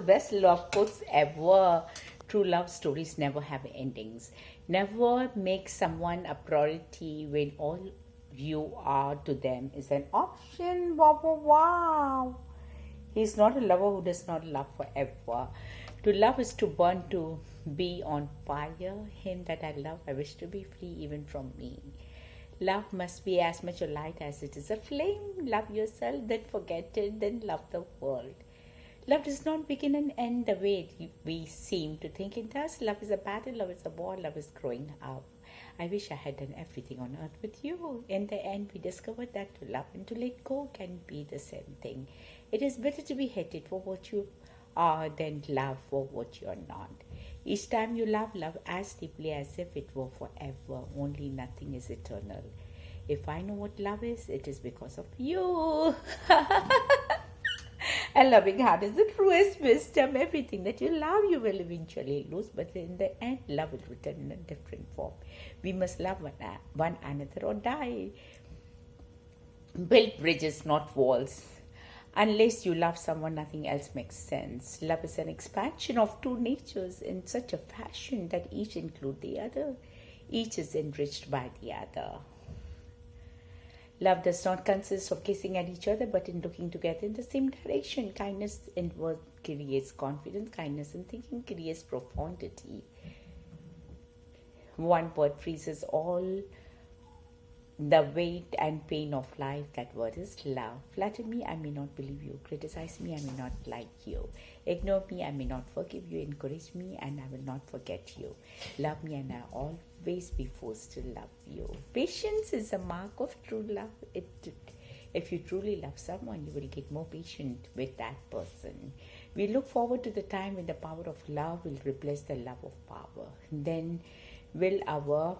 Best love quotes ever. True love stories never have endings. Never make someone a priority when all you are to them is an option. Wow, wow, wow. He's not a lover who does not love forever. To love is to burn, to be on fire. Him that I love, I wish to be free even from me. Love must be as much a light as it is a flame. Love yourself, then forget it, then love the world. Love does not begin and end the way we seem to think it does. Love is a battle, love is a war, love is growing up. I wish I had done everything on earth with you. In the end, we discovered that to love and to let go can be the same thing. It is better to be hated for what you are than love for what you are not. Each time you love, love as deeply as if it were forever. Only nothing is eternal. If I know what love is, it is because of you. A loving heart is the truest wisdom. Everything that you love, you will eventually lose, but in the end, love will return in a different form. We must love one another or die. Build bridges, not walls. Unless you love someone, nothing else makes sense. Love is an expansion of two natures in such a fashion that each include the other. Each is enriched by the other. Love does not consist of kissing at each other, but in looking together in the same direction. Kindness in word creates confidence. Kindness in thinking creates profundity. One word freezes all the weight and pain of life. That word is love. Flatter me, I may not believe you. Criticize me, I may not like you. Ignore me, I may not forgive you. Encourage me, and I will not forget you. Love me, and I always be forced to love you. Patience is a mark of true love. If you truly love someone, you will get more patient with that person. We look forward to the time when the power of love will replace the love of power. Then will our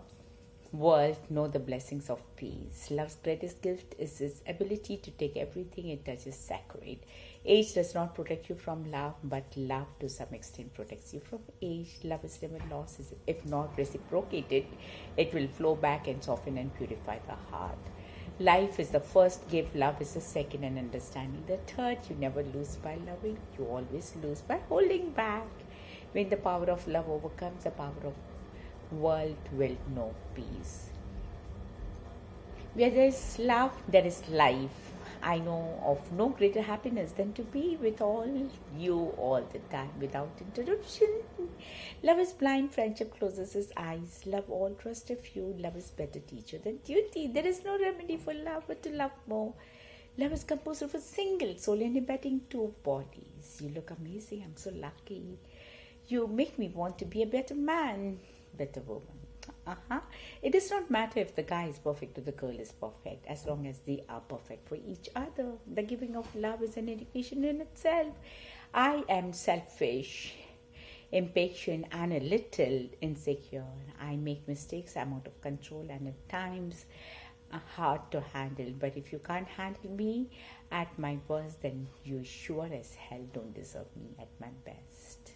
world know the blessings of peace. Love's greatest gift is its ability to take everything it touches sacred. Age does not protect you from love, but love to some extent protects you from age. Love is never lost. If not reciprocated, it will flow back and soften and purify the heart. Life is the first gift, love is the second, and understanding the third. You never lose by loving, you always lose by holding back. When the power of love overcomes the power of world, will know peace. Where there is love, there is life. I know of no greater happiness than to be with all you all the time without interruption. Love is blind, friendship closes his eyes. Love all, trust a few. Love is better teacher than duty. There is no remedy for love but to love more. Love is composed of a single soul inhabiting two bodies. You look amazing, I'm so lucky. You make me want to be a better man, better woman. It does not matter if the guy is perfect or the girl is perfect, as long as they are perfect for each other. The giving of love is an education in itself. I am selfish, impatient, and a little insecure. I make mistakes, I'm out of control, and at times hard to handle. But if you can't handle me at my worst, then you sure as hell don't deserve me at my best.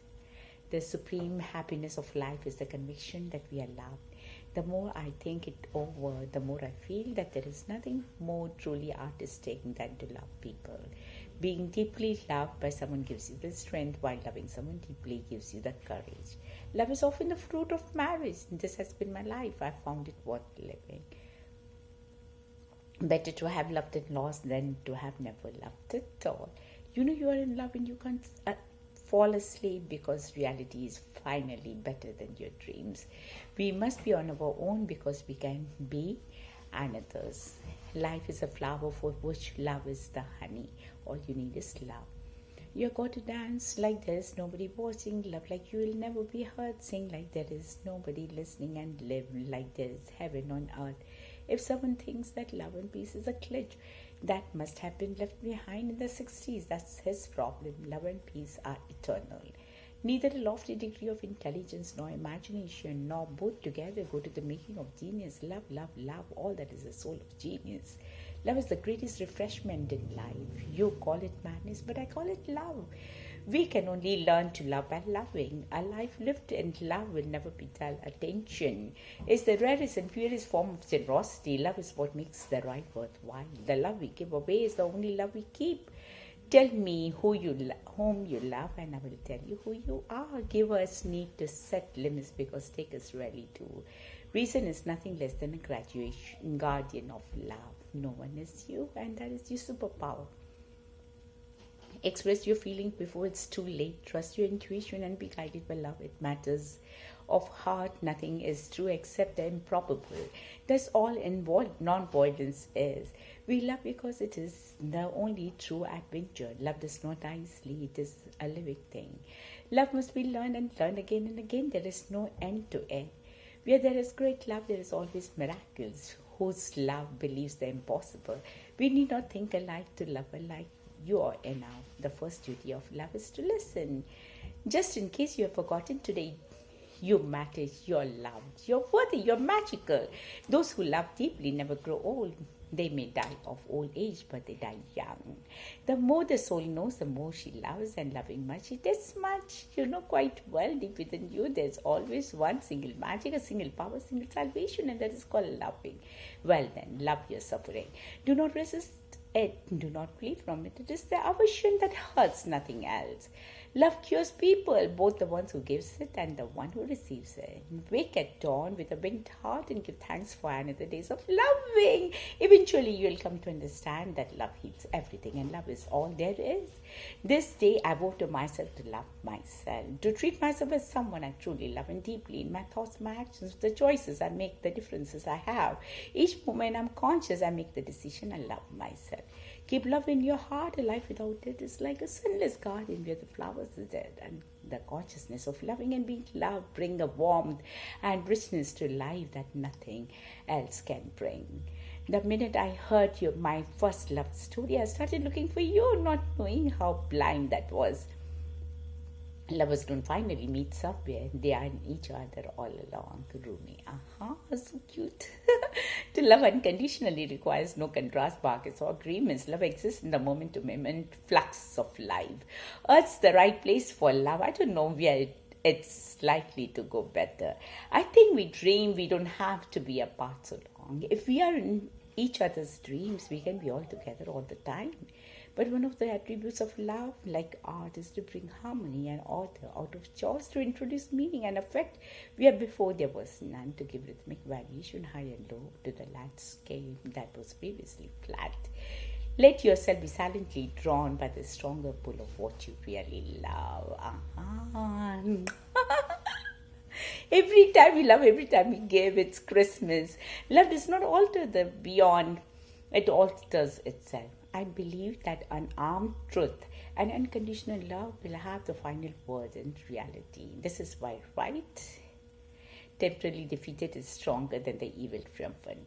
The supreme happiness of life is the conviction that we are loved. The more I think it over, the more I feel that there is nothing more truly artistic than to love people. Being deeply loved by someone gives you the strength, while loving someone deeply gives you the courage. Love is often the fruit of marriage. This has been my life. I found it worth living. Better to have loved and lost than to have never loved at all. You know you are in love and you can't fall asleep because reality is finally better than your dreams. We must be on our own because we can be another's. Life is a flower for which love is the honey. All you need is love. You got to dance like there is nobody watching. Love like you will never be hurt. Sing like there is nobody listening, and live like there is heaven on earth. If someone thinks that love and peace is a glitch that must have been left behind in the 60s, that's his problem. Love and peace are eternal. Neither a lofty degree of intelligence nor imagination nor both together go to the making of genius. Love, love, love, all that is the soul of genius. Love is the greatest refreshment in life. You call it madness, but I call it love. We can only learn to love by loving. A life lived in love will never be dull. Attention is the rarest and purest form of generosity. Love is what makes the right worthwhile. The love we give away is the only love we keep. Tell me whom you love, and I will tell you who you are. Give us need to set limits because take us really to. Reason is nothing less than a graduation guardian of love. No one is you, and that is your superpower. Express your feelings before it's too late. Trust your intuition and be guided by love. It matters of heart. Nothing is true except the improbable. That's all non-avoidance is. We love because it is the only true adventure. Love does not die easily. It is a living thing. Love must be learned and learned again and again. There is no end to it. Where there is great love, there is always miracles. Whose love believes the impossible. We need not think alike to love alike. You are enough. The first duty of love is to listen. Just in case you have forgotten today, you matter, you're loved, you're worthy, you're magical. Those who love deeply never grow old. They may die of old age, but they die young. The more the soul knows, the more she loves, and loving much, it is much. You know quite well deep within you, there's always one single magic, a single power, a single salvation, and that is called loving. Well then, love your suffering. Do not resist it. Do not flee from it. It is the aversion that hurts, nothing else. Love cures people, both the ones who gives it and the one who receives it. Wake at dawn with a winged heart and give thanks for another days of loving. Eventually you will come to understand that love heals everything and love is all there is. This day I vow to myself to love myself, to treat myself as someone I truly love and deeply in my thoughts, my actions, the choices I make, the differences I have. Each moment I'm conscious, I make the decision I love myself. Keep love in your heart. A life without it is like a sunless garden where the flowers are dead. And the consciousness of loving and being loved bring a warmth and richness to life that nothing else can bring. The minute I heard my first love story, I started looking for you, not knowing how blind that was. Lovers don't finally meet somewhere. They are in each other all along. Rumi. So cute. To love unconditionally requires no contrast, bargains, or agreements. Love exists in the moment-to-moment flux of life. Earth's the right place for love. I don't know where it's likely to go better. I think we dream we don't have to be apart so long. If we are in each other's dreams, we can be all together all the time. But one of the attributes of love, like art, is to bring harmony and order out of chaos, to introduce meaning and effect where before there was none, to give rhythmic variation high and low to the landscape that was previously flat. Let yourself be silently drawn by the stronger pull of what you really love. Every time we love, every time we give, it's Christmas. Love does not alter the beyond, it alters itself. I believe that unarmed truth and unconditional love will have the final word in reality. This is why right, temporarily defeated, is stronger than the evil triumphant.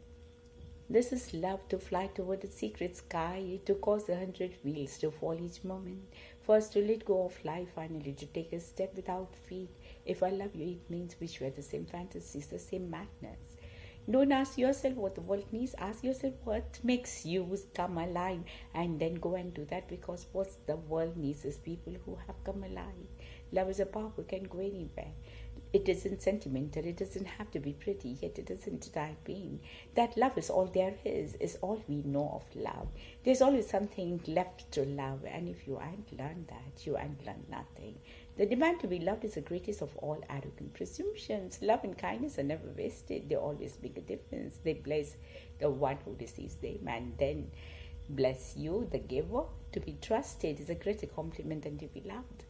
This is love, to fly toward the secret sky, to cause 100 wheels to fall each moment. First, to let go of life, finally to take a step without feet. If I love you, it means we share the same fantasies, the same madness. Don't ask yourself what the world needs. Ask yourself what makes you come alive, and then go and do that, because what the world needs is people who have come alive. Love is a power, can go anywhere. It isn't sentimental, it doesn't have to be pretty, yet it isn't typing. That love is all there is all we know of love. There's always something left to love, and if you ain't learned that, you ain't learned nothing. The demand to be loved is the greatest of all arrogant presumptions. Love and kindness are never wasted. They always make a difference. They bless the one who receives them and then bless you, the giver. To be trusted is a greater compliment than to be loved.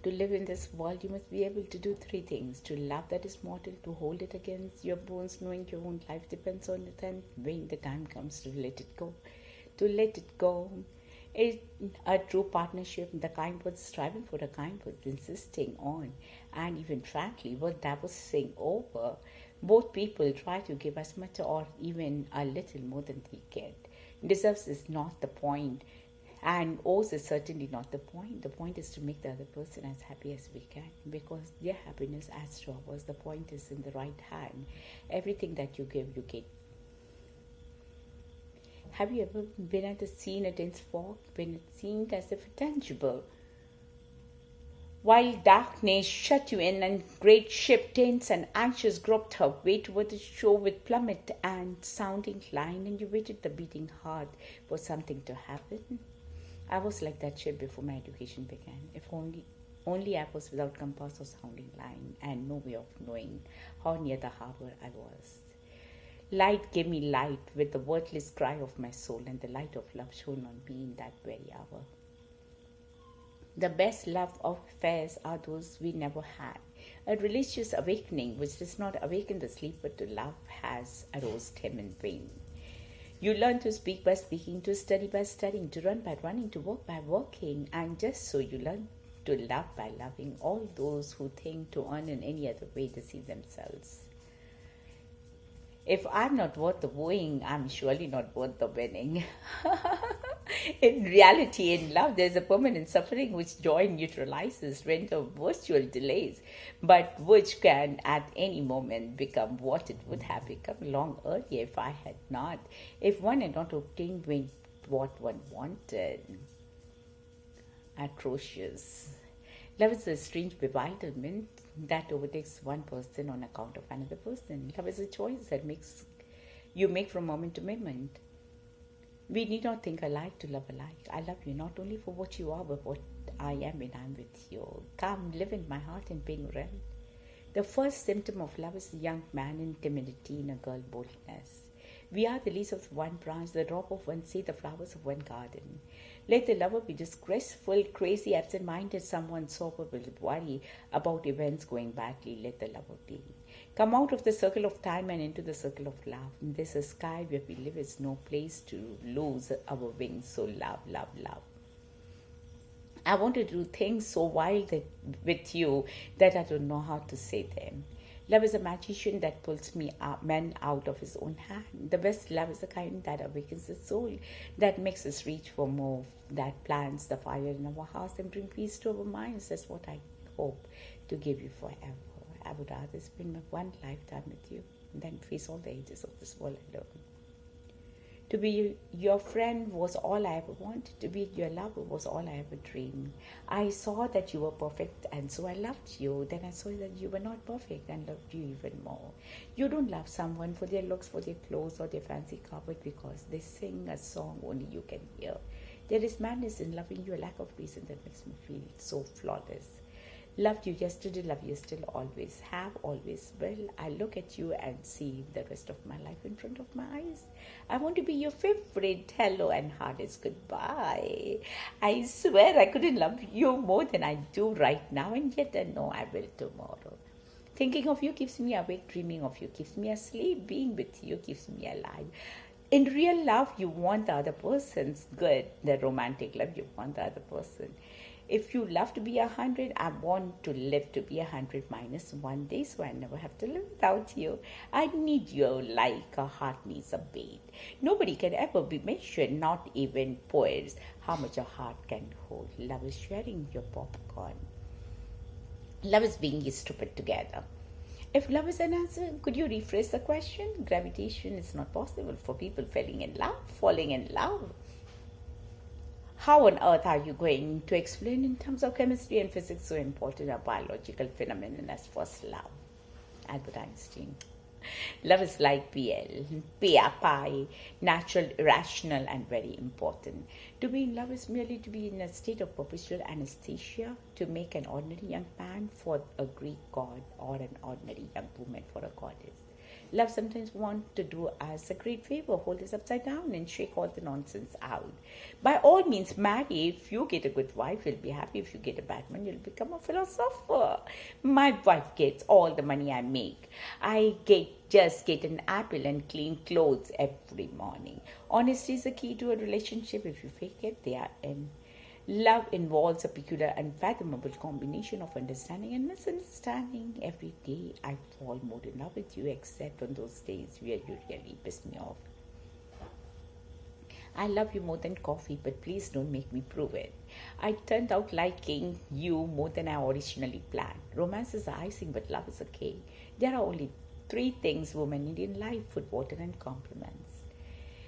To live in this world, you must be able to do three things. To love that is mortal, to hold it against your bones, knowing your own life depends on it, and when the time comes to let it go. To let it go. In a true partnership, the kind was striving for the kind was insisting on, and even frankly, what that was saying over. Both people try to give as much or even a little more than they get. Deserves is not the point, and owes is certainly not the point. The point is to make the other person as happy as we can, because their happiness adds to ours. The point is in the right hand. Everything that you give, you get. Have you ever been at a scene, a dense fog, when it seemed as if tangible? While darkness shut you in and great ship tense and anxious groped her way toward the shore with plummet and sounding line, and you waited the beating heart for something to happen. I was like that ship before my education began. If only I was without compass or sounding line and no way of knowing how near the harbor I was. Light gave me light with the wordless cry of my soul, and the light of love shone on me in that very hour. The best love affairs are those we never had. A religious awakening which does not awaken the sleeper to love has aroused him in vain. You learn to speak by speaking, to study by studying, to run by running, to work by working, and just so you learn to love by loving. All those who think to earn in any other way deceive themselves. If I'm not worth the wooing, I'm surely not worth the winning. In reality, in love, there's a permanent suffering which joy neutralizes, render virtual delays, but which can at any moment become what it would have become long earlier if I had not, if one had not obtained what one wanted. Atrocious. Love is a strange bewilderment that overtakes one person on account of another person. Love is a choice that you make from moment to moment. We need not think alike to love alike. I love you not only for what you are, but what I am when I'm with you. Come, live in my heart and pay no rent. The first symptom of love is a young man in timidity, in a girl boldness. We are the leaves of one branch, the drop of one seed, the flowers of one garden. Let the lover be disgraceful, crazy, absent-minded, someone sober will worry about events going badly. Let the lover be. Come out of the circle of time and into the circle of love. This is a sky where we live is no place to lose our wings. So love, love, love. I want to do things so wild with you that I don't know how to say them. Love is a magician that pulls men out of his own hand. The best love is the kind that awakens the soul, that makes us reach for more, that plants the fire in our hearts and bring peace to our minds. That's what I hope to give you forever. I would rather spend my one lifetime with you than face all the ages of this world alone. To be your friend was all I ever wanted. To be your lover was all I ever dreamed. I saw that you were perfect and so I loved you. Then I saw that you were not perfect and loved you even more. You don't love someone for their looks, for their clothes or their fancy car, but because they sing a song only you can hear. There is madness in loving you, a lack of reason that makes me feel so flawless. Loved you yesterday, love you still, always have, always will. I look at you and see the rest of my life in front of my eyes. I want to be your favorite hello and hardest goodbye. I swear I couldn't love you more than I do right now, and yet I know I will tomorrow. Thinking of you keeps me awake, dreaming of you keeps me asleep, being with you keeps me alive. In real love, you want the other person's good. The romantic love, you want the other person. If you love to be 100, I want to live to be 100 minus 1 day, so I never have to live without you. I need you like a heart needs a beat. Nobody can ever be measured, not even poets, how much a heart can hold. Love is sharing your popcorn. Love is being stupid together. If love is an answer, could you rephrase the question? Gravitation is not possible for people falling in love. How on earth are you going to explain in terms of chemistry and physics so important a biological phenomenon as first love? Albert Einstein. Love is like pi, natural, irrational, and very important. To be in love is merely to be in a state of perpetual anesthesia, to make an ordinary young man for a Greek god or an ordinary young woman for a goddess. Love sometimes wants to do us a great favor, hold us upside down and shake all the nonsense out. By all means, marry. If you get a good wife, you'll be happy. If you get a bad one, you'll become a philosopher. My wife gets all the money I make. I just get an apple and clean clothes every morning. Honesty is the key to a relationship. If you fake it, they are in. Love involves a peculiar, unfathomable combination of understanding and misunderstanding. Every day I fall more in love with you, except on those days where you really piss me off. I love you more than coffee, but please don't make me prove it. I turned out liking you more than I originally planned. Romance is the icing, but love is the cake. There are only 3 things women need in life: food, water, and compliments.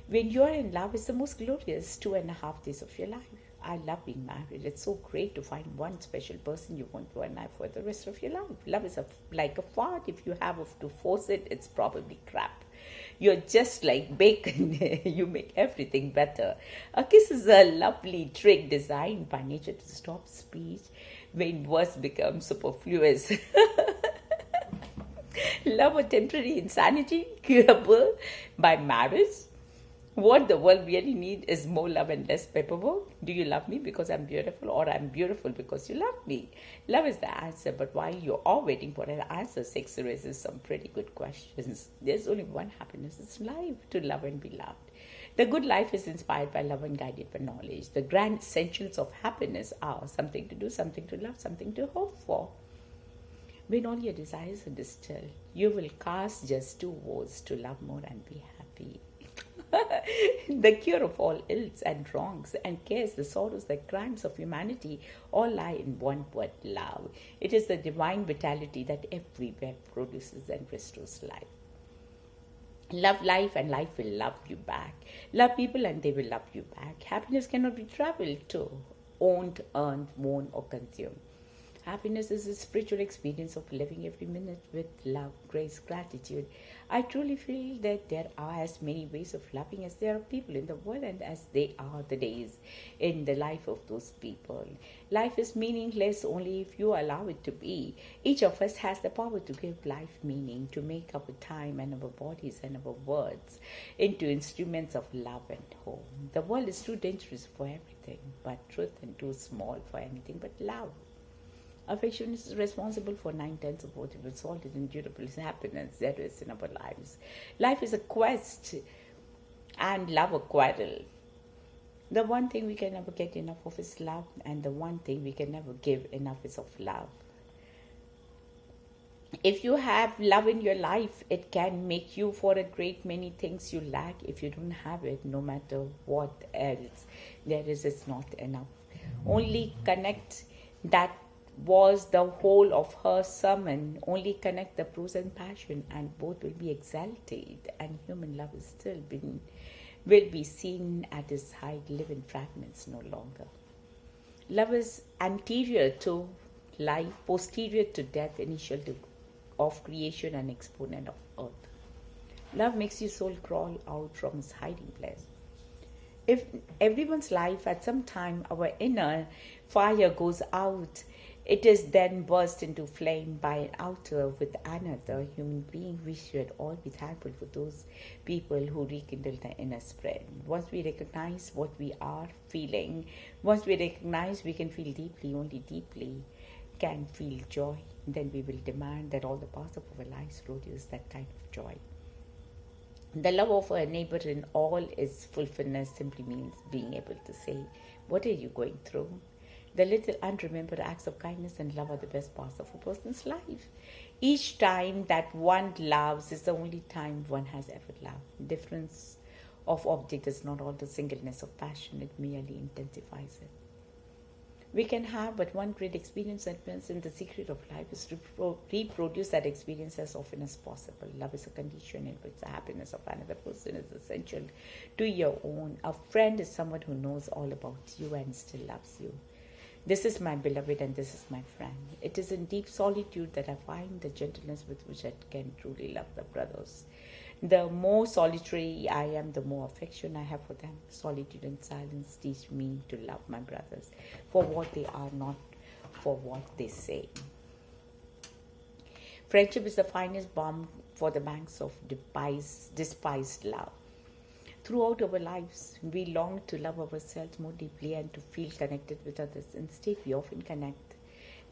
When you are in love, it's the most glorious 2.5 days of your life. I love being married. It's so great to find one special person you want to live for the rest of your life. Love is like a fart. If you have to force it, it's probably crap. You're just like bacon. You make everything better. A kiss is a lovely trick designed by nature to stop speech when words become superfluous. Love a temporary insanity curable by marriage. What the world really needs is more love and less paperwork. Do you love me because I'm beautiful, or I'm beautiful because you love me? Love is the answer, but while you're all waiting for an answer, sex raises some pretty good questions. There's only one happiness. It's life, to love and be loved. The good life is inspired by love and guided by knowledge. The grand essentials of happiness are something to do, something to love, something to hope for. When all your desires are distilled, you will cast just two votes: to love more and be happy. The cure of all ills and wrongs and cares, the sorrows, the crimes of humanity, all lie in one word: love. It is the divine vitality that everywhere produces and restores life. Love life and life will love you back. Love people and they will love you back. Happiness cannot be traveled to, owned, earned, worn, or consumed. Happiness is a spiritual experience of living every minute with love, grace, gratitude. I truly feel that there are as many ways of loving as there are people in the world, and as they are the days in the life of those people. Life is meaningless only if you allow it to be. Each of us has the power to give life meaning, to make our time and our bodies and our words into instruments of love and hope. The world is too dangerous for everything but truth, and too small for anything but love. Affection is responsible for 9/10 of whatever solid and durable happiness there is in our lives. Life is a quest and love a quarrel. The one thing we can never get enough of is love, and the one thing we can never give enough is of love. If you have love in your life, it can make you for a great many things you lack. If you don't have it, no matter what else there is, it's not enough. Only connect. That was the whole of her sermon. Only connect the prose and passion, and both will be exalted, and human love is still will be seen at its height, live in fragments no longer. Love is anterior to life, posterior to death, initial to of creation, and exponent of earth. Love makes your soul crawl out from its hiding place. If everyone's life at some time our inner fire goes out, it is then burst into flame by an outer with another human being. We should all be thankful for those people who rekindle the inner spread. Once we recognize what we are feeling, once we recognize we can feel deeply, only deeply can feel joy, then we will demand that all the parts of our lives produce that kind of joy. The love of a neighbor in all its fulfillment simply means being able to say, "What are you going through?" The little unremembered acts of kindness and love are the best parts of a person's life. Each time that one loves is the only time one has ever loved. Difference of object does not alter singleness of passion, it merely intensifies it. We can have but one great experience at once, and the secret of life is to reproduce that experience as often as possible. Love is a condition in which the happiness of another person is essential to your own. A friend is someone who knows all about you and still loves you. This is my beloved and this is my friend. It is in deep solitude that I find the gentleness with which I can truly love the brothers. The more solitary I am, the more affection I have for them. Solitude and silence teach me to love my brothers for what they are, not for what they say. Friendship is the finest balm for the banks of despised love. Throughout our lives, we long to love ourselves more deeply and to feel connected with others. Instead, we often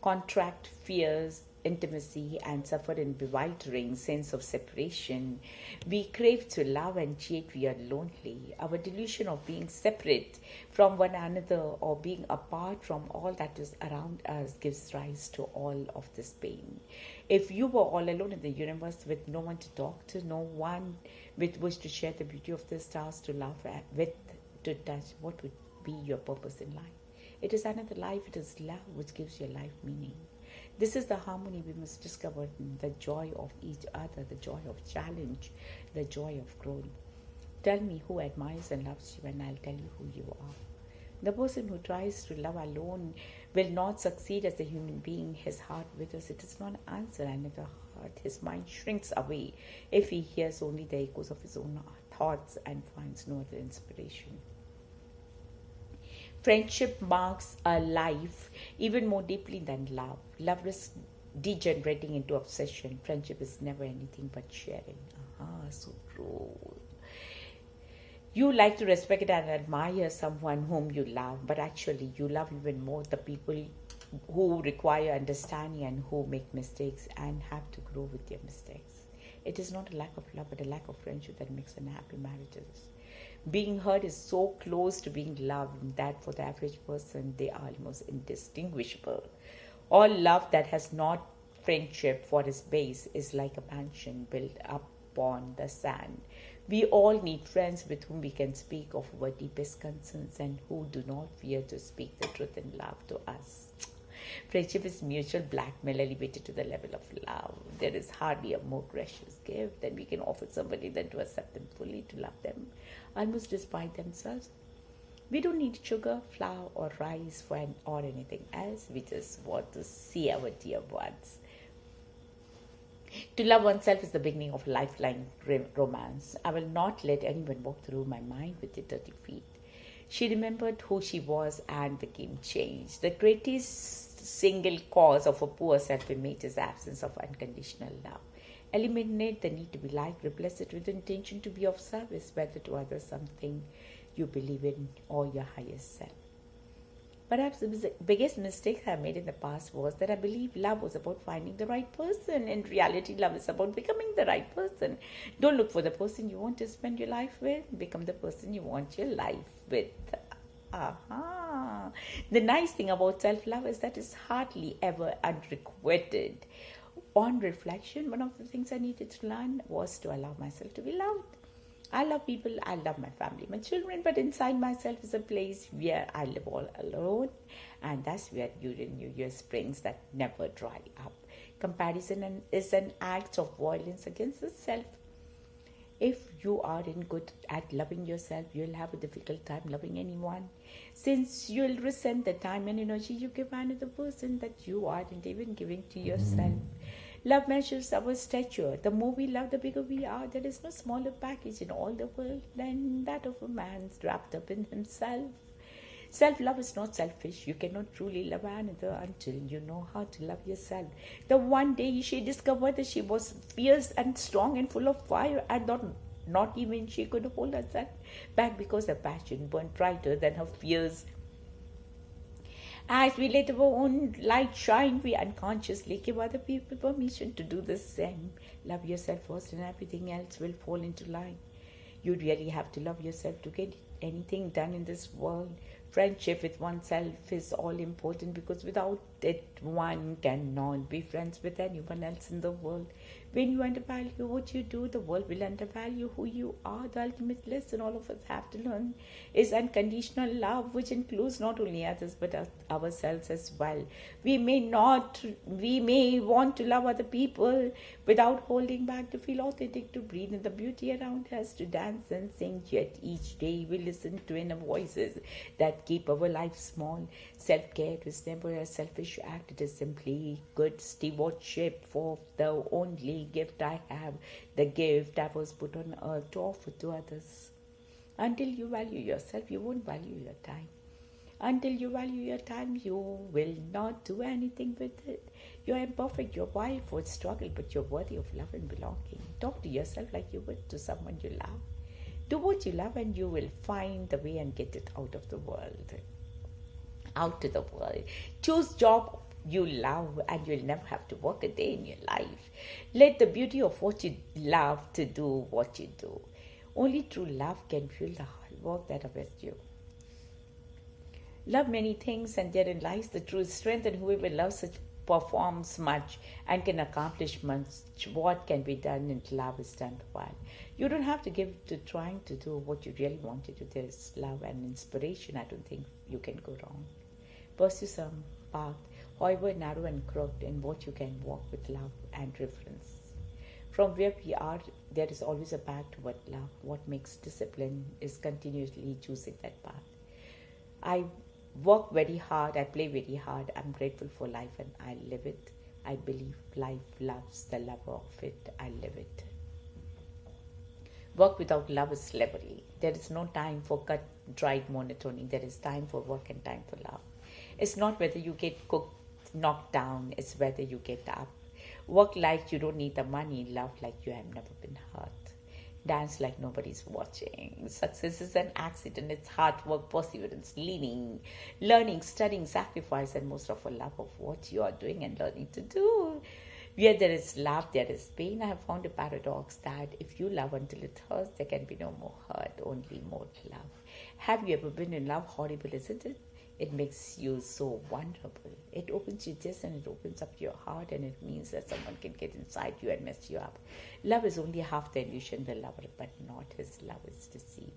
contract fears, intimacy, and suffer in bewildering sense of separation. We crave to love, and yet we are lonely. Our delusion of being separate from one another or being apart from all that is around us gives rise to all of this pain. If you were all alone in the universe with no one to talk to, no one with which to share the beauty of the stars, to laugh at, with, to touch, what would be your purpose in life? It is another life, it is love which gives your life meaning. This is the harmony we must discover, the joy of each other, the joy of challenge, the joy of growth. Tell me who admires and loves you, and I'll tell you who you are. The person who tries to love alone will not succeed as a human being. His heart withers. It is not an answer, and the heart, his mind shrinks away if he hears only the echoes of his own thoughts and finds no other inspiration. Friendship marks a life even more deeply than love. Love is degenerating into obsession. Friendship is never anything but sharing. So true. You like to respect and admire someone whom you love, but actually you love even more the people who require understanding and who make mistakes and have to grow with their mistakes. It is not a lack of love, but a lack of friendship that makes unhappy marriages. Being heard is so close to being loved that for the average person, they are almost indistinguishable. All love that has not friendship for its base is like a mansion built upon the sand. We all need friends with whom we can speak of our deepest concerns and who do not fear to speak the truth in love to us. Friendship is mutual blackmail elevated to the level of love. There is hardly a more gracious gift that we can offer somebody than to accept them fully, to love them, almost despite themselves. We don't need sugar, flour, or rice or anything else. We just want to see our dear ones. To love oneself is the beginning of lifelong romance. I will not let anyone walk through my mind with their dirty feet. She remembered who she was and became changed. The greatest single cause of a poor self-image is absence of unconditional love. Eliminate the need to be liked, replace it with the intention to be of service, whether to others, something you believe in, or your highest self. Perhaps the biggest mistake I made in the past was that I believed love was about finding the right person. In reality, love is about becoming the right person. Don't look for the person you want to spend your life with. Become the person you want your life with. The nice thing about self-love is that it's hardly ever unrequited. On reflection, one of the things I needed to learn was to allow myself to be loved. I love people, I love my family, my children, but inside myself is a place where I live all alone, and that's where New Year springs that never dry up. Comparison is an act of violence against the self. If you aren't good at loving yourself, you'll have a difficult time loving anyone, since you'll resent the time and energy you give another person that you aren't even giving to yourself. Love measures our stature. The more we love, the bigger we are. There is no smaller package in all the world than that of a man wrapped up in himself. Self-love is not selfish. You cannot truly love another until you know how to love yourself. The one day she discovered that she was fierce and strong and full of fire, and not even she could hold herself back because her passion burned brighter than her fears. As we let our own light shine, we unconsciously give other people permission to do the same. Love yourself first and everything else will fall into line. You really have to love yourself to get anything done in this world. Friendship with oneself is all important, because without it, one cannot be friends with anyone else in the world. When you undervalue what you do, the world will undervalue who you are. The ultimate lesson all of us have to learn is unconditional love, which includes not only others but ourselves as well. We may want to love other people without holding back, to feel authentic, to breathe in the beauty around us, to dance and sing. Yet each day we listen to inner voices that keep our life small. Self-care is never a selfish act. It is simply good stewardship for the only gift I have, the gift I was put on earth to offer to others. Until you value yourself, you won't value your time. Until you value your time, you will not do anything with it. You're imperfect, your wife would struggle, but you're worthy of love and belonging. Talk to yourself like you would to someone you love. Do what you love and you will find the way and get it out of the world. Out to the world. Choose job you love and you'll never have to work a day in your life. Let the beauty of what you love to do what you do. Only true love can fuel the hard work that awaits you. Love many things, and therein lies the true strength, and whoever loves such performs much and can accomplish much. What can be done in love is done well. You don't have to give to trying to do what you really want to do. There's love and inspiration. I don't think you can go wrong. Pursue some path, however narrow and crooked, in what you can walk with love and reverence. From where we are, there is always a path toward love. What makes discipline is continuously choosing that path. I work very hard, I play very hard. I'm grateful for life and I live it. I believe life loves the lover of it. I live it. Work without love is slavery. There is no time for cut dried monotony. There is time for work and time for love. It's not whether you get cooked, knocked down, it's whether you get up. Work like you don't need the money, love like you have never been hurt. Dance like nobody's watching. Success is an accident. It's hard work, perseverance, learning, studying, sacrifice, and most of all, love of what you are doing and learning to do. Where there is love, there is pain. I have found a paradox that if you love until it hurts, there can be no more hurt, only more love. Have you ever been in love? Horrible, isn't it? It makes you so vulnerable. It opens your chest and it opens up your heart, and it means that someone can get inside you and mess you up. Love is only half the illusion, the lover, but not his love is deceived.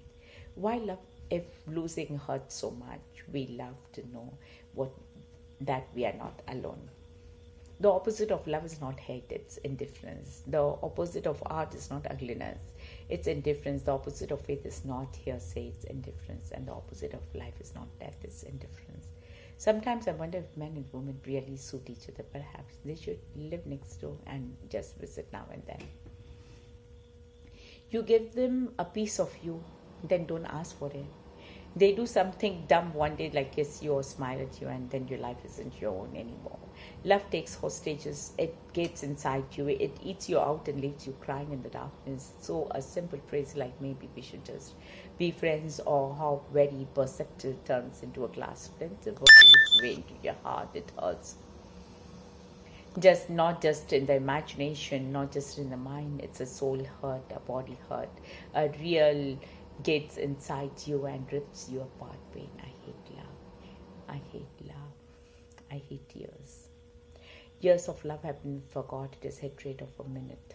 Why love if losing hurts so much? We love to know what that we are not alone. The opposite of love is not hate, it's indifference. The opposite of art is not ugliness, it's indifference. The opposite of faith is not hearsay, it's indifference. And the opposite of life is not death, it's indifference. Sometimes I wonder if men and women really suit each other. Perhaps they should live next door and just visit now and then. You give them a piece of you, then don't ask for it. They do something dumb one day, like kiss you or smile at you, and then your life isn't your own anymore. Love takes hostages, it gets inside you, it eats you out and leaves you crying in the darkness. So a simple phrase like maybe we should just be friends, or how very perceptive turns into a glass flint, working its way into your heart, it hurts. Not just in the imagination, not just in the mind, it's a soul hurt, a body hurt, a real gets inside you and rips you apart pain. I hate love. I hate love. I hate tears. Years of love have been forgot. It is hatred of a minute.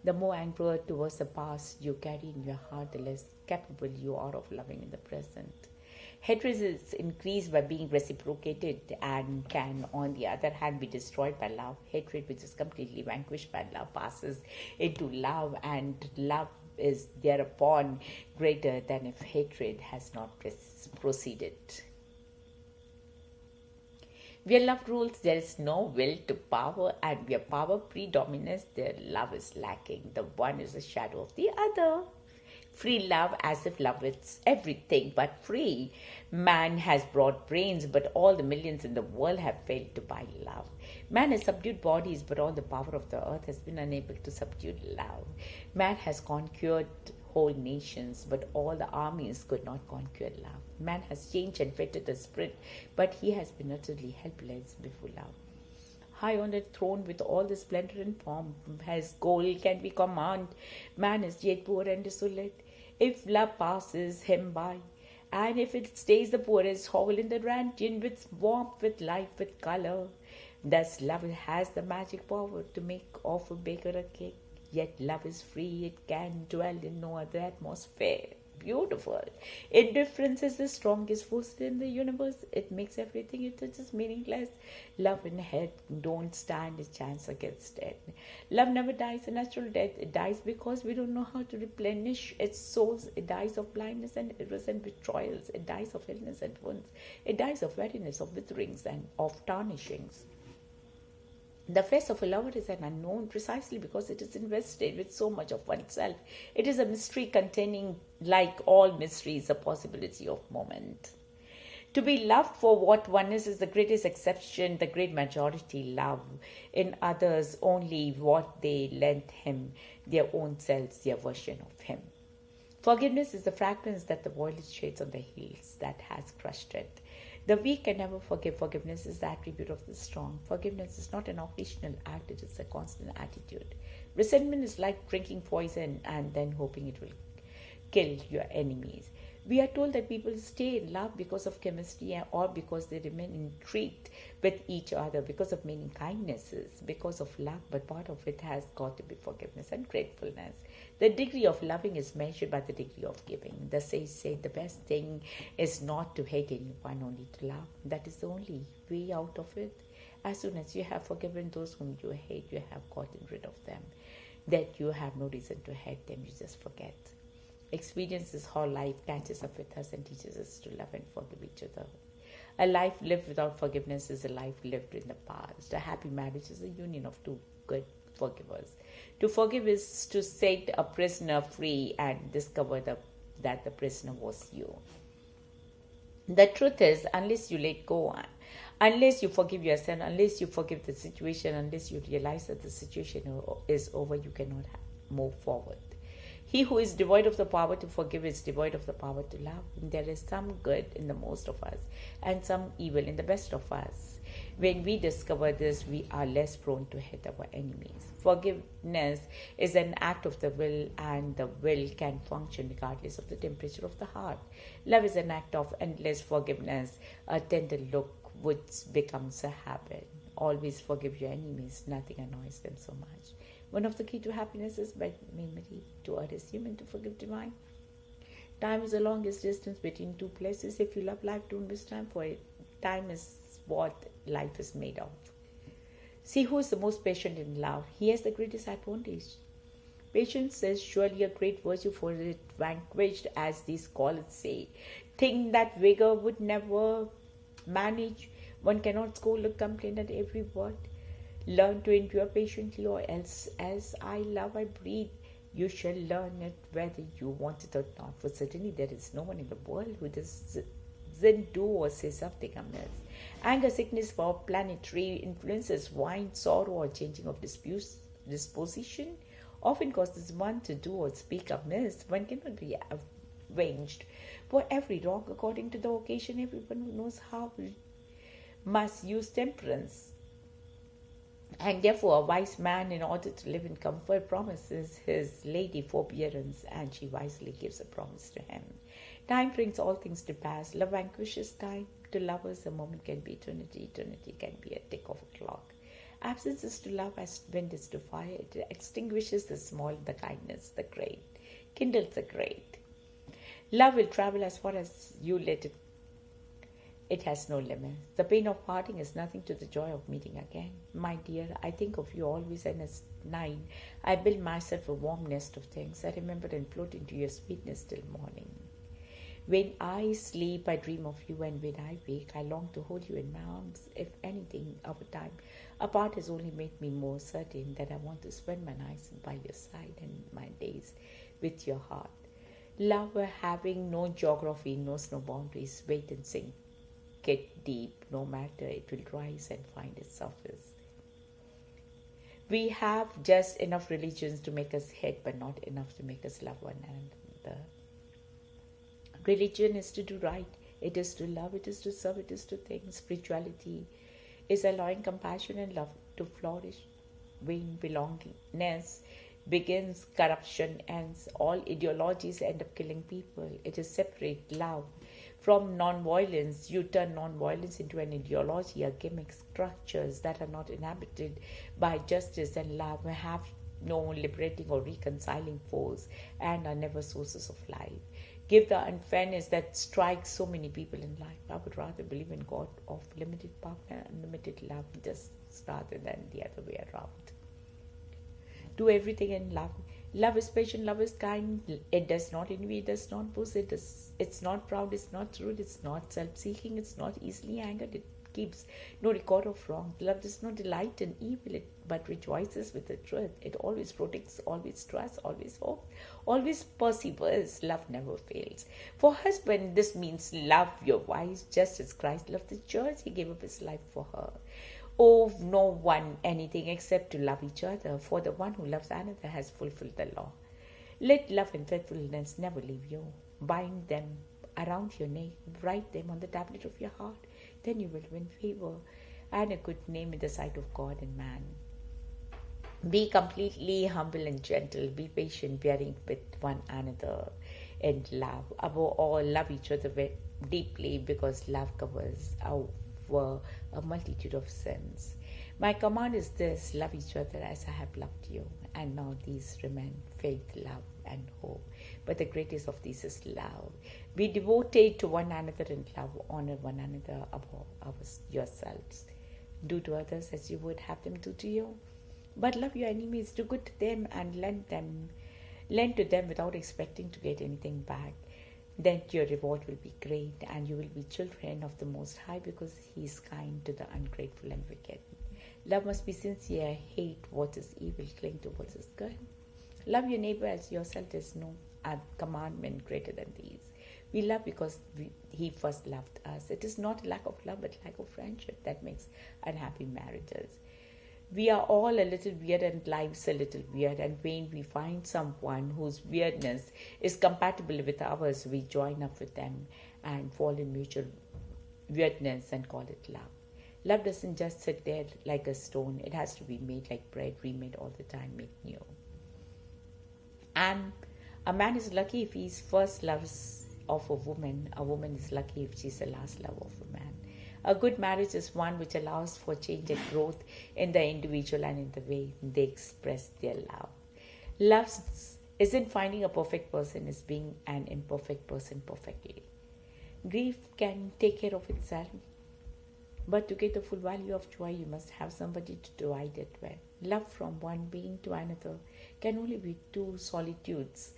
The more anger towards the past you carry in your heart, the less capable you are of loving in the present. Hatred is increased by being reciprocated and can, on the other hand, be destroyed by love. Hatred, which is completely vanquished by love, passes into love, and love is thereupon greater than if hatred has not proceeded. Where love rules, there is no will to power, and where power predominates, there love is lacking. The one is a shadow of the other. Free love, as if love is everything but free. Man has broad brains, but all the millions in the world have failed to buy love. Man has subdued bodies, but all the power of the earth has been unable to subdue love. Man has conquered whole nations, but all the armies could not conquer love. Man has changed and fettered the spirit, but he has been utterly helpless before love. High on a throne with all the splendor and pomp, has gold can be command. Man is yet poor and desolate. If love passes him by, and if it stays the poorest hole in the dungeon, with warmth, with life, with color, thus love has the magic power to make of a baker a cake. Yet love is free, it can dwell in no other atmosphere. Beautiful. Indifference is the strongest force in the universe. It makes everything it touches meaningless. Love and hate don't stand a chance against it. Love never dies a natural death. It dies because we don't know how to replenish its source. It dies of blindness and errors and betrayals. It dies of illness and wounds. It dies of weariness, of witherings, and of tarnishings. The face of a lover is an unknown precisely because it is invested with so much of oneself. It is a mystery containing, like all mysteries, a possibility of moment. To be loved for what one is the greatest exception. The great majority love in others only what they lent him, their own selves, their version of him. Forgiveness is the fragrance that the violet shades on the hills that has crushed it. The weak can never forgive. Forgiveness is the attribute of the strong. Forgiveness is not an occasional act, it is a constant attitude. Resentment is like drinking poison and then hoping it will kill your enemies. We are told that people stay in love because of chemistry or because they remain intrigued with each other, because of many kindnesses, because of love, but part of it has got to be forgiveness and gratefulness. The degree of loving is measured by the degree of giving. The sage said the best thing is not to hate anyone, only to love. That is the only way out of it. As soon as you have forgiven those whom you hate, you have gotten rid of them. That you have no reason to hate them, you just forget. Experience is how life catches up with us and teaches us to love and forgive each other. A life lived without forgiveness is a life lived in the past. A happy marriage is a union of two good forgivers. To forgive is to set a prisoner free and discover that the prisoner was you. The truth is, unless you let go, unless you forgive yourself, unless you forgive the situation, unless you realize that the situation is over, you cannot move forward. He who is devoid of the power to forgive is devoid of the power to love. And there is some good in the most of us and some evil in the best of us. When we discover this, we are less prone to hate our enemies. Forgiveness is an act of the will, and the will can function regardless of the temperature of the heart. Love is an act of endless forgiveness. A tender look would becomes a habit. Always forgive your enemies. Nothing annoys them so much. One of the key to happiness is by memory. To err is human, to forgive divine. Time is the longest distance between two places. If you love life, don't waste time for it. Time is what life is made of. See who is the most patient in love. He has the greatest advantage. Patience is surely a great virtue, for it vanquished, as these scholars say. Think that vigor would never manage. One cannot scold or complain at every word. Learn to endure patiently, or else, as I love, I breathe. You shall learn it whether you want it or not. For certainly there is no one in the world who doesn't do or say something amiss. Anger, sickness, for planetary influences, wine, sorrow, or changing of disposition often causes one to do or speak amiss. One cannot be avenged for every wrong according to the occasion. Everyone who knows how must use temperance. And therefore, a wise man, in order to live in comfort, promises his lady forbearance, and she wisely gives a promise to him. Time brings all things to pass. Love vanquishes time. To lovers, a moment can be eternity. Eternity can be a tick of a clock. Absence is to love as wind is to fire. It extinguishes the small, the kindness, the great, kindles the great. Love will travel as far as you let it. It has no limit. The pain of parting is nothing to the joy of meeting again. My dear, I think of you always, and at night I build myself a warm nest of things. I remember and float into your sweetness till morning. When I sleep, I dream of you, and when I wake, I long to hold you in my arms. If anything, our time apart has only made me more certain that I want to spend my nights by your side and my days with your heart. Love having no geography, knows no boundaries. Wait and sink it deep, no matter, it will rise and find its surface. We have just enough religions to make us hate, but not enough to make us love one another. Religion is to do right, it is to love, it is to serve, it is to think. Spirituality is allowing compassion and love to flourish. When belongingness begins, corruption ends. All ideologies end up killing people. It is separate love from non-violence. You turn non-violence into an ideology, a gimmick. Structures that are not inhabited by justice and love have no liberating or reconciling force and are never sources of life. Give the unfairness that strikes so many people in life. I would rather believe in God of limited power and unlimited love, just rather than the other way around. Do everything in love. Love is patient, love is kind. It does not envy, it does not boast, it's not proud, it's not rude, it's not self-seeking, it's not easily angered, it keeps no record of wrong. Love does not delight in evil, but rejoices with the truth. It always protects, always trusts, always hopes, always perseveres. Love never fails. For husband, this means love your wife just as Christ loved the church. He gave up his life for her. Owe no one anything except to love each other, for the one who loves another has fulfilled the law. Let love and faithfulness never leave you. Bind them around your neck, write them on the tablet of your heart. Then you will win favor and a good name in the sight of God and man. Be completely humble and gentle. Be patient, bearing with one another in love. Above all, love each other deeply, because love covers over a multitude of sins. My command is this: love each other as I have loved you. And now these remain: faith, love, and hope. But the greatest of these is love. Be devoted to one another in love. Honor one another above yourselves. Do to others as you would have them do to you. But love your enemies. Do good to them and lend them Lend to them without expecting to get anything back. Then your reward will be great, and you will be children of the Most High, because He is kind to the ungrateful and wicked. Love must be sincere. Hate what is evil. Cling to what is good. Love your neighbor as yourself. There's no commandment greater than these. We love because He first loved us. It is not lack of love, but lack of friendship that makes unhappy marriages. We are all a little weird, and life's a little weird. And when we find someone whose weirdness is compatible with ours, we join up with them and fall in mutual weirdness and call it love. Love doesn't just sit there like a stone. It has to be made like bread, remade all the time, made new. And a man is lucky if he's first loves of a woman. A woman is lucky if she's the last love of a man. A good marriage is one which allows for change and growth in the individual and in the way they express their love. Love isn't finding a perfect person, it's being an imperfect person perfectly. Grief can take care of itself, but to get the full value of joy, you must have somebody to divide it with. Love from one being to another can only be two solitudes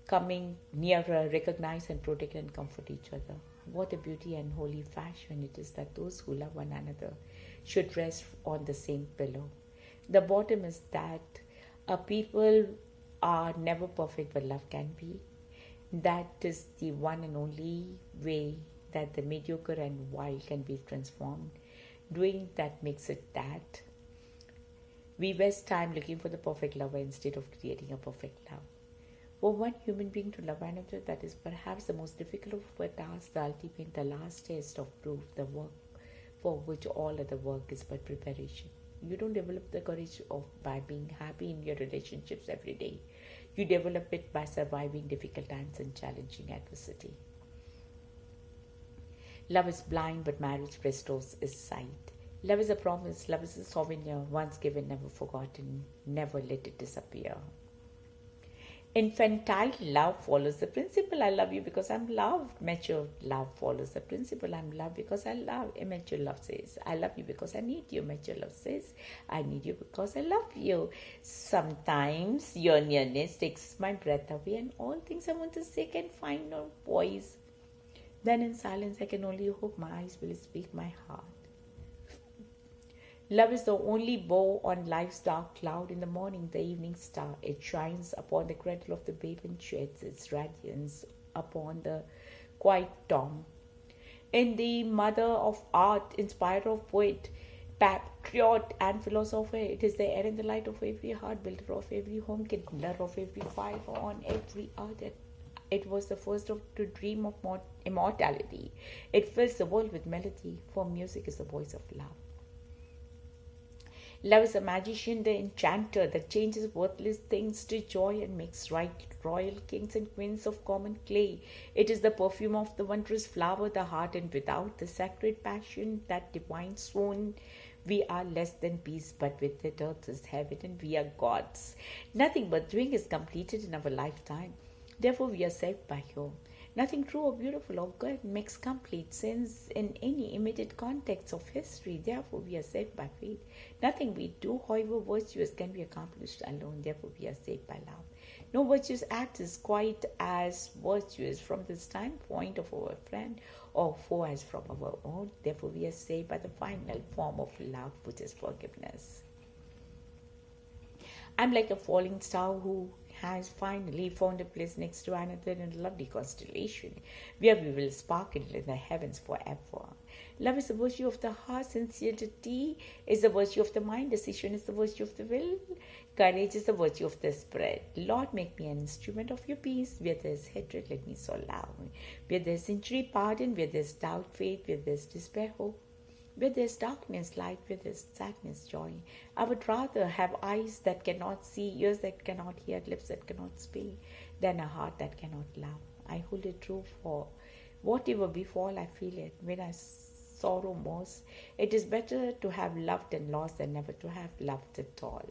coming nearer, recognize and protect and comfort each other. What a beauty and holy fashion it is that those who love one another should rest on the same pillow. The bottom is that people are never perfect, but love can be. That is the one and only way that the mediocre and vile can be transformed. Doing that makes it that. We waste time looking for the perfect lover instead of creating a perfect love. For one human being to love another, that is perhaps the most difficult of a task, the ultimate, the last test of proof, the work for which all other work is but preparation. You don't develop the courage by being happy in your relationships every day. You develop it by surviving difficult times and challenging adversity. Love is blind, but marriage restores its sight. Love is a promise, love is a souvenir, once given, never forgotten, never let it disappear. Infantile love follows the principle, I love you because I'm loved. Mature love follows the principle, I'm loved because I love. Immature love says, I love you because I need you. Mature love says, I need you because I love you. Sometimes your nearness takes my breath away, and all things I want to say can find no voice. Then in silence I can only hope my eyes will speak my heart. Love is the only bow on life's dark cloud. In the morning, the evening star. It shines upon the cradle of the babe and sheds its radiance upon the quiet tomb. In the mother of art, inspirer of poet, patriot and philosopher, it is the air and the light of every heart, builder of every home, kindler of every fire on every earth. It was the first to dream of immortality. It fills the world with melody, for music is the voice of love. Love is a magician, the enchanter that changes worthless things to joy and makes royal kings and queens of common clay. It is the perfume of the wondrous flower, the heart and without, the sacred passion, that divine swan. We are less than beasts, but with it earth is heaven and we are gods. Nothing but doing is completed in our lifetime. Therefore we are saved by you. Nothing true or beautiful or good makes complete sense in any immediate context of history. Therefore, we are saved by faith. Nothing we do, however virtuous, can be accomplished alone. Therefore, we are saved by love. No virtuous act is quite as virtuous from the standpoint of our friend or foe as from our own. Therefore, we are saved by the final form of love, which is forgiveness. I'm like a falling star who has finally found a place next to another in a lovely constellation where we will sparkle in the heavens forever. Love is the virtue of the heart, sincerity is the virtue of the mind, decision is the virtue of the will, courage is the virtue of the spirit. Lord, make me an instrument of your peace. Where there is hatred, let me sow love. Where there is injury, pardon. Where there is doubt, faith. Where there is despair, hope. Where there is darkness, light. Where there is sadness, joy. I would rather have eyes that cannot see, ears that cannot hear, lips that cannot speak, than a heart that cannot love. I hold it true for whatever befall, I feel it. When I sorrow most, it is better to have loved and lost than never to have loved at all.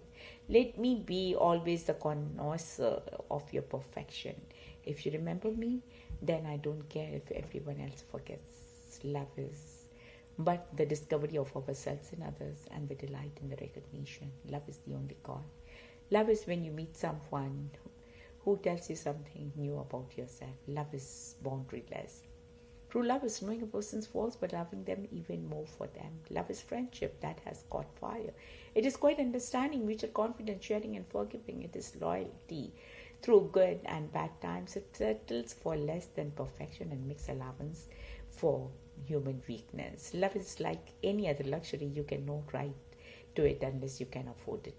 Let me be always the connoisseur of your perfection. If you remember me, then I don't care if everyone else forgets. Love is but the discovery of ourselves in others and the delight in the recognition. Love is the only God. Love is when you meet someone who tells you something new about yourself. Love is boundaryless. True love is knowing a person's faults but loving them even more for them. Love is friendship that has caught fire. It is quite understanding, mutual confidence, sharing and forgiving. It is loyalty. Through good and bad times, it settles for less than perfection and makes allowance for human weakness. Love is like any other luxury. You cannot right to it unless you can afford it.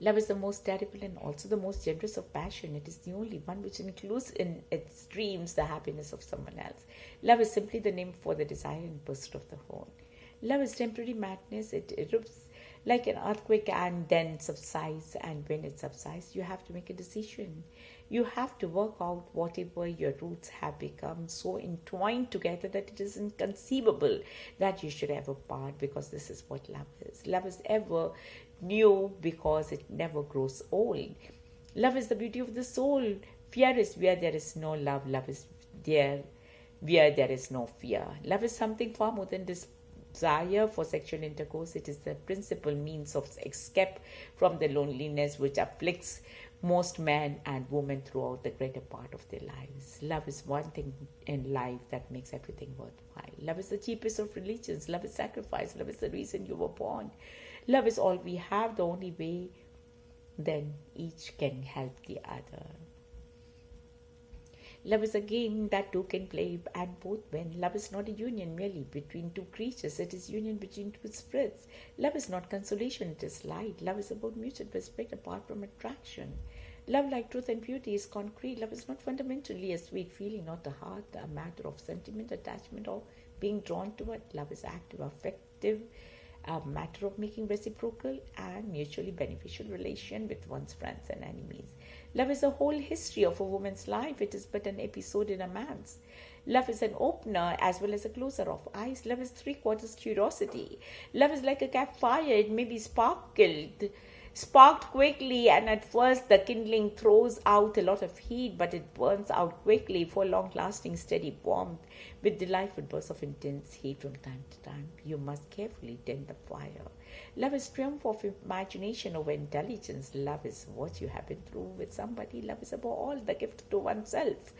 Love is the most terrible and also the most generous of passion. It is the only one which includes in its dreams the happiness of someone else. Love is simply the name for the desire and pursuit of the whole. Love is temporary madness. It erupts like an earthquake and then subsides. And when it subsides, you have to make a decision. You have to work out whatever your roots have become so entwined together that it is inconceivable that you should ever part, because this is what love is. Love is ever new because it never grows old. Love is the beauty of the soul. Fear is where there is no love. Love is there where there is no fear. Love is something far more than desire for sexual intercourse. It is the principal means of escape from the loneliness which afflicts most men and women throughout the greater part of their lives. Love is one thing in life that makes everything worthwhile. Love is the cheapest of religions. Love is sacrifice. Love is the reason you were born. Love is all we have, the only way then each can help the other. Love is a game that two can play and both win. Love is not a union merely between two creatures. It is union between two spirits. Love is not consolation, it is light. Love is about mutual respect apart from attraction. Love, like truth and beauty, is concrete. Love is not fundamentally a sweet feeling, not a heart, a matter of sentiment, attachment, or being drawn to it. Love is active, affective, a matter of making reciprocal and mutually beneficial relation with one's friends and enemies. Love is the whole history of a woman's life. It is but an episode in a man's. Love is an opener as well as a closer of eyes. Love is 3/4 curiosity. Love is like a campfire. It may be sparked quickly, and at first the kindling throws out a lot of heat, but it burns out quickly for long-lasting steady warmth with delightful bursts of intense heat from time to time. You must carefully tend the fire. Love is triumph of imagination over intelligence. Love is what you have been through with somebody. Love is above all the gift to oneself,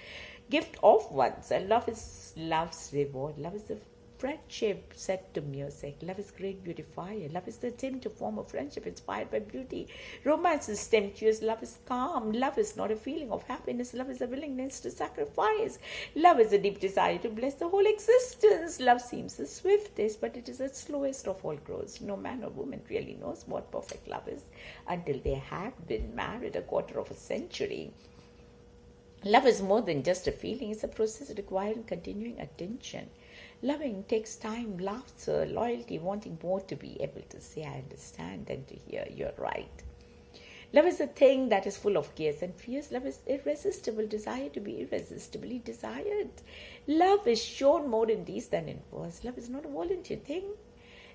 gift of oneself. Love is love's reward. Love is the friendship set to music. Love is great beautifier. Love is the attempt to form a friendship inspired by beauty. Romance is tempestuous. Love is calm. Love is not a feeling of happiness. Love is a willingness to sacrifice. Love is a deep desire to bless the whole existence. Love seems the swiftest, but it is the slowest of all growths. No man or woman really knows what perfect love is until they have been married a quarter of a century. Love is more than just a feeling. It's a process requiring continuing attention. Loving takes time, laughter, loyalty, wanting more, to be able to say I understand and to hear you're right. Love is a thing that is full of cares and fears. Love is irresistible, desire to be irresistibly desired. Love is shown more in deeds than in words. Love is not a volunteer thing.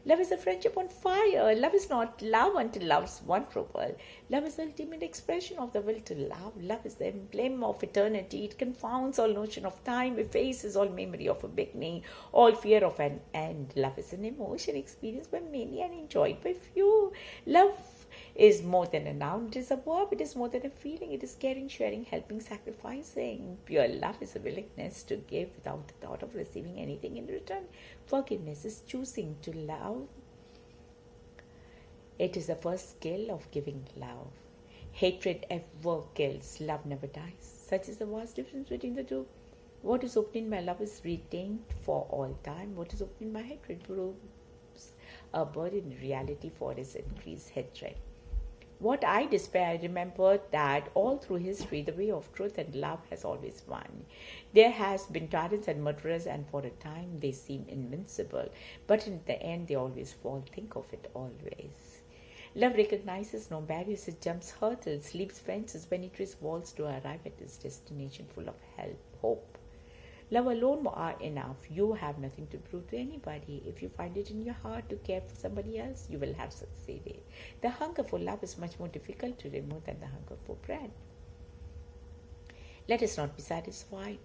Love is a friendship on fire. Love is not love until love's won for world. Love is the ultimate expression of the will to love. Love is the emblem of eternity. It confounds all notion of time, effaces all memory of a beginning, all fear of an end. Love is an emotion experienced by many and enjoyed by few. Love is more than a noun. It is a verb. It is more than a feeling. It is caring, sharing, helping, sacrificing. Pure love is a willingness to give without the thought of receiving anything in return. Forgiveness is choosing to love. It is the first skill of giving love. Hatred ever kills. Love never dies. Such is the vast difference between the two. What is opened in my love is retained for all time. What is opened in my hatred proves a burden in reality for its increased hatred. What I despair, I remember that all through history, the way of truth and love has always won. There has been tyrants and murderers, and for a time they seem invincible. But in the end, they always fall. Think of it always. Love recognizes no barriers. It jumps hurdles, leaps fences, penetrates walls to arrive at its destination full of help, hope. Love alone are enough. You have nothing to prove to anybody. If you find it in your heart to care for somebody else, you will have succeeded. The hunger for love is much more difficult to remove than the hunger for bread. Let us not be satisfied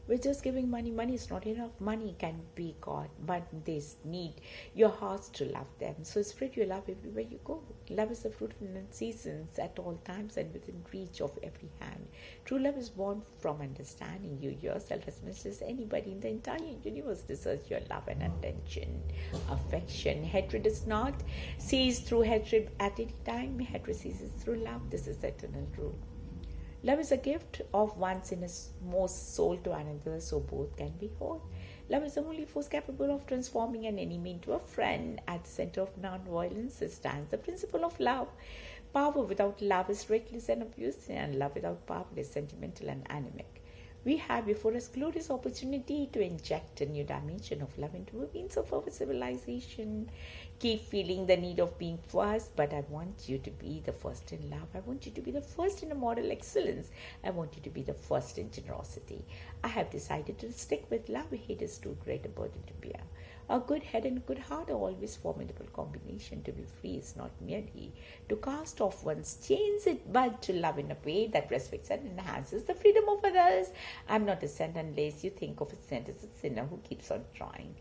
We're just giving money. Money is not enough. Money can be God, but they need your hearts to love them. So spread your love everywhere you go. Love is the fruitful in seasons at all times and within reach of every hand. True love is born from understanding you yourself as much as anybody in the entire universe deserves your love and attention, affection. Hatred is not sees through hatred at any time. Hatred ceases through love. This is the eternal rule. Love is a gift of one's innermost soul to another, so both can be whole. Love is the only force capable of transforming an enemy into a friend. At the center of non-violence stands the principle of love. Power without love is reckless and abusive, and love without power is sentimental and anemic. We have before us glorious opportunity to inject a new dimension of love into a means of our civilization. Keep feeling the need of being first, but I want you to be the first in love. I want you to be the first in a moral excellence. I want you to be the first in generosity. I have decided to stick with love. Hate is too great a burden to bear. A good head and a good heart are always formidable combination. To be free is not merely to cast off one's chains, but to love in a way that respects and enhances the freedom of others. I'm not a saint unless you think of a saint as a sinner who keeps on trying.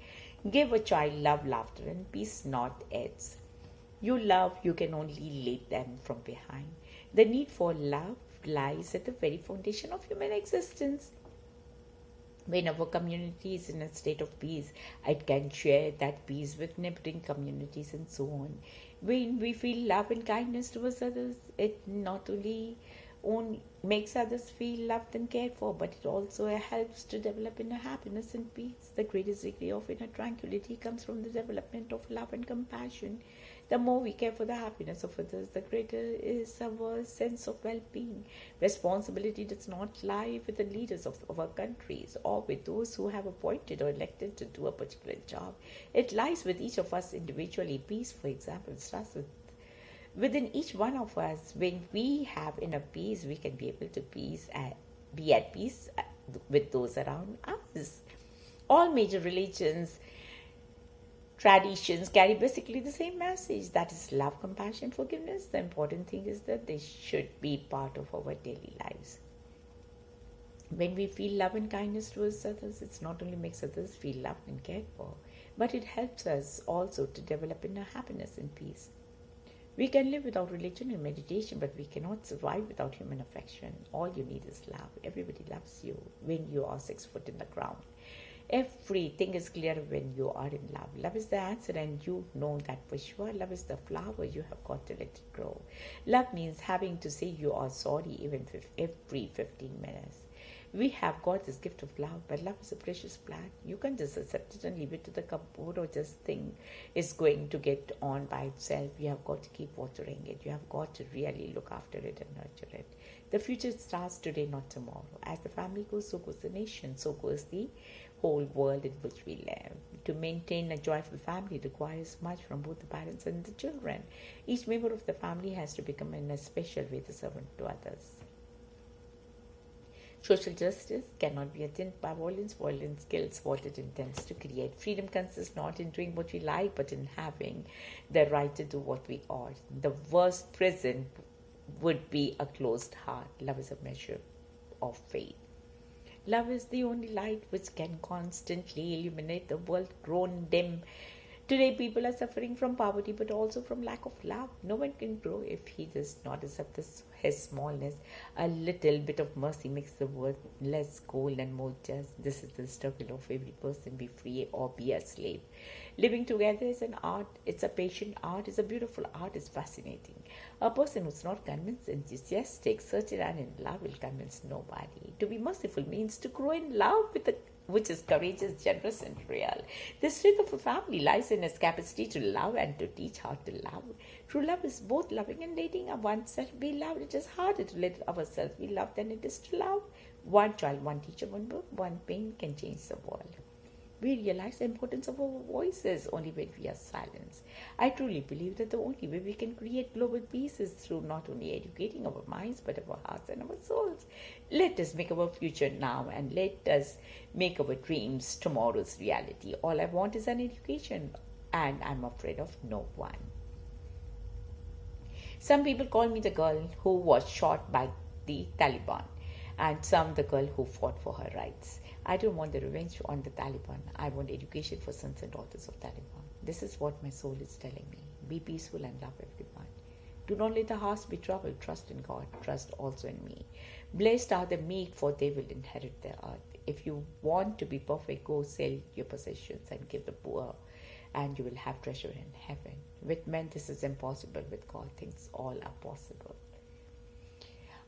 Give a child love, laughter, and peace, not its. You love, you can only lead them from behind. The need for love lies at the very foundation of human existence. When our community is in a state of peace, it can share that peace with neighboring communities and so on. When we feel love and kindness towards others, it not only makes others feel loved and cared for, but it also helps to develop inner happiness and peace. The greatest degree of inner tranquility comes from the development of love and compassion. The more we care for the happiness of others, the greater is our sense of well-being. Responsibility does not lie with the leaders of our countries or with those who have appointed or elected to do a particular job. It lies with each of us individually. Peace, for example, starts within each one of us. When we have inner peace, we can be able to be at peace with those around us. All major religions, traditions carry basically the same message, that is love, compassion, forgiveness. The important thing is that they should be part of our daily lives. When we feel love and kindness towards others, it not only makes others feel loved and cared for, but it helps us also to develop inner happiness and peace. We can live without religion and meditation, but we cannot survive without human affection. All you need is love. Everybody loves you when you are 6 foot in the ground. Everything is clear when you are in love. Love is the answer, and you know that for sure. Love is the flower, you have got to let it grow. Love means having to say you are sorry even every 15 minutes. We have got this gift of love, but love is a precious plant. You can't just accept it and leave it to the cupboard or just think it's going to get on by itself. You have got to keep watering it. You have got to really look after it and nurture it. The future starts today, not tomorrow. As the family goes, so goes the nation, so goes the whole world in which we live. To maintain a joyful family requires much from both the parents and the children. Each member of the family has to become in a special way the servant to others. Social justice cannot be attained by violence. Violence kills what it intends to create. Freedom consists not in doing what we like, but in having the right to do what we ought. The worst prison would be a closed heart. Love is a measure of faith. Love is the only light which can constantly illuminate the world grown dim. Today people are suffering from poverty, but also from lack of love. No one can grow if he does not accept his smallness. A little bit of mercy makes the world less cold and more just. This is the struggle of every person, be free or be a slave. Living together is an art. It's a patient art. It's a beautiful art. It's fascinating. A person who's not convinced, enthusiastic, certain and in love will convince nobody. To be merciful means to grow in love which is courageous, generous, and real. The strength of a family lies in its capacity to love and to teach how to love. True love is both loving and letting oneself be loved. It is harder to let ourselves be loved than it is to love. One child, one teacher, one book, one pen can change the world. We realize the importance of our voices only when we are silenced. I truly believe that the only way we can create global peace is through not only educating our minds, but our hearts and our souls. Let us make our future now, and let us make our dreams tomorrow's reality. All I want is an education, and I'm afraid of no one. Some people call me the girl who was shot by the Taliban, and some the girl who fought for her rights. I don't want the revenge on the Taliban. I want education for sons and daughters of Taliban. This is what my soul is telling me. Be peaceful and love everyone. Do not let the hearts be troubled. Trust in God. Trust also in me. Blessed are the meek, for they will inherit the earth. If you want to be perfect, go sell your possessions and give the poor, and you will have treasure in heaven. With men, this is impossible. With God, things all are possible.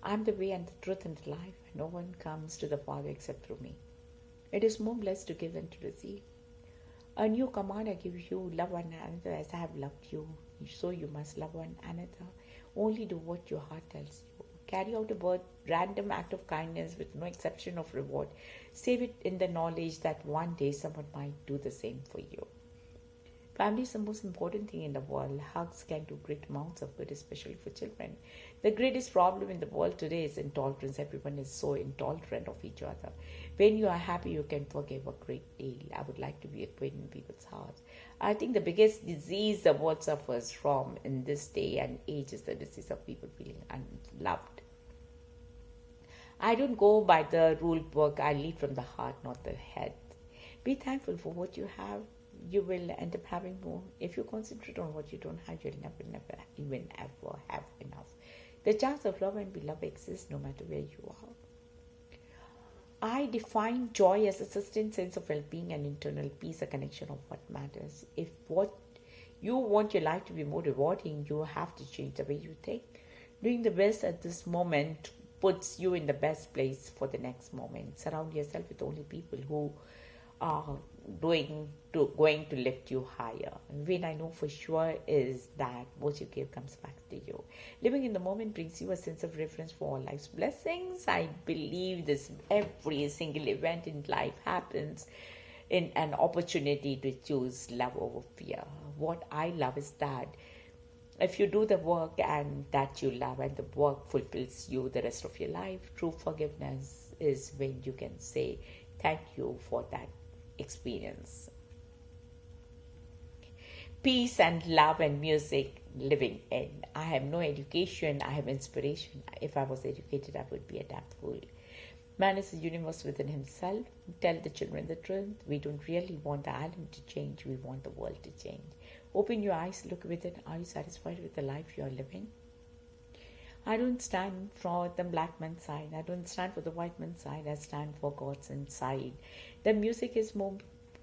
I am the way and the truth and the life. No one comes to the Father except through me. It is more blessed to give than to receive. A new command I give you, love one another as I have loved you. So you must love one another. Only do what your heart tells you. Carry out a random act of kindness with no exception of reward. Save it in the knowledge that one day someone might do the same for you. Family is the most important thing in the world. Hugs can do great amounts of good, especially for children. The greatest problem in the world today is intolerance. Everyone is so intolerant of each other. When you are happy, you can forgive a great deal. I would like to be a queen in people's hearts. I think the biggest disease the world suffers from in this day and age is the disease of people feeling unloved. I don't go by the rule book. I lead from the heart, not the head. Be thankful for what you have. You will end up having more. If you concentrate on what you don't have, you'll never, even ever have enough. The chance of love and beloved exists no matter where you are. I define joy as a sustained sense of well-being and internal peace, a connection of what matters. If what you want your life to be more rewarding, you have to change the way you think. Doing the best at this moment puts you in the best place for the next moment. Surround yourself with only people who are going to lift you higher. And when I know for sure is that what you give comes back to you. Living in the moment brings you a sense of reverence for all life's blessings. I believe this every single event in life happens in an opportunity to choose love over fear. What I love is that if you do the work and that you love and the work fulfills you the rest of your life, true forgiveness is when you can say thank you for that experience. Peace and love and music living in. I have no education, I have inspiration. If I was educated, I would be a damn fool. Man is a universe within himself. Tell the children the truth. We don't really want the island to change, we want the world to change. Open your eyes, look within. Are you satisfied with the life you are living? I don't stand for the black man's side. I don't stand for the white man's side. I stand for God's inside. The music is more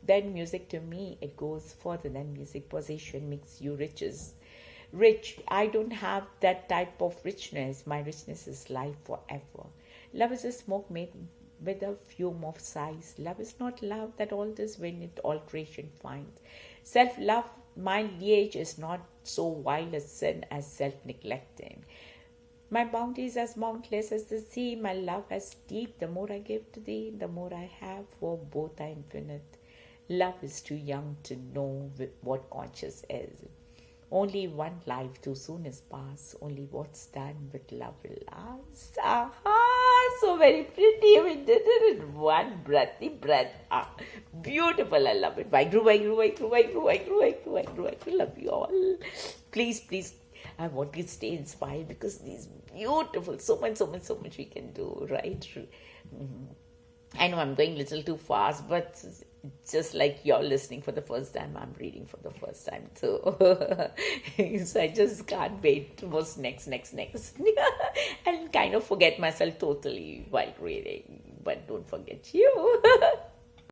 than music to me. It goes further than music. Possession makes you rich. I don't have that type of richness. My richness is life forever. Love is a smoke made with a fume of sighs. Love is not love that alters when it alteration finds. Self-love, my liege, is not so vile a sin as self-neglecting. My bounty is as boundless as the sea, my love as deep. The more I give to thee, the more I have, for both are infinite. Love is too young to know what conscience is. Only one life too soon is past. Only what's done with love will last. Aha! So very pretty. We did it in one breathy breath. Beautiful. I love it. I love you all. Please. I want to stay inspired because these beautiful, so much we can do, right? I know I'm going a little too fast, but just like you're listening for the first time, I'm reading for the first time. So, so I just can't wait to what's next, and kind of forget myself totally while reading. But don't forget you.